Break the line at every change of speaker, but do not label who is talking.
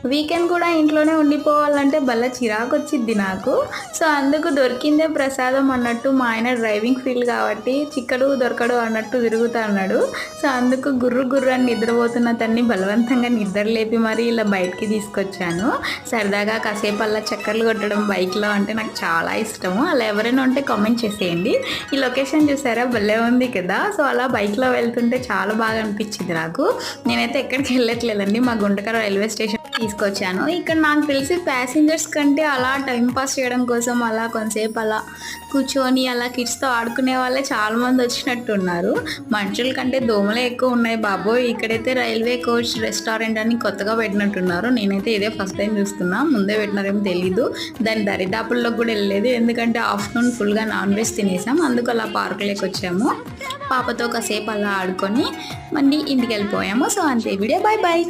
Weekend కూడా ఇంట్లోనే ఉండిపోవాలంటే భలే చిరాకొచ్చిద్ది నాకు. సో, అందుకు దొరికిందే ప్రసాదం అన్నట్టు మా ఆయన డ్రైవింగ్ ఫీల్డ్ కాబట్టి చిక్కడు, దొరకడు అన్నట్టు తిరుగుతా అన్నాడు. సో, అందుకు గుర్రు గుర్రు అని నిద్రపోతున్న తన్ని బలవంతంగా నిద్ర లేపి మరీ ఇలా బయటికి తీసుకొచ్చాను. సరదాగా కాసేపు అలా చక్కర్లు కొట్టడం బైక్‌లో అంటే నాకు చాలా ఇష్టము. అలా ఎవరైనా ఉంటే కామెంట్ చేసేయండి. ఈ లొకేషన్ చూసారా భలే ఉంది కదా! సో, అలా బైక్‌లో వెళ్తుంటే చాలా బాగా అనిపించింది నాకు. నేనైతే ఎక్కడికి వెళ్ళట్లేదండి. మా గుంటకర రైల్వే స్టేషన్ తీసుకొచ్చాను. ఇక్కడ నాకు తెలిసి ప్యాసింజర్స్ కంటే అలా టైం పాస్ చేయడం కోసం అలా కొంతసేపు అలా కూర్చొని అలా కిడ్స్‌తో ఆడుకునే వాళ్ళే చాలామంది వచ్చినట్టున్నారు. మనుషుల కంటే దోమలే ఎక్కువ ఉన్నాయి బాబోయ్! ఇక్కడైతే రైల్వే కోచ్ రెస్టారెంట్ అని కొత్తగా పెట్టినట్టున్నారు. నేనైతే ఇదే ఫస్ట్ టైం చూస్తున్నా. ముందే పెట్టినారేమో తెలీదు. దాని దరిదాపుల్లోకి కూడా వెళ్ళలేదు. ఎందుకంటే ఆఫ్టర్నూన్ ఫుల్‌గా నాన్ వెజ్ తినేసాం. అందుకు అలా పార్క్‌లోకి వచ్చాము. పాపతో కాసేపు అలా ఆడుకొని మళ్ళీ ఇంటికి వెళ్ళిపోయాము. సో, అంతే వీడియో. Bye bye.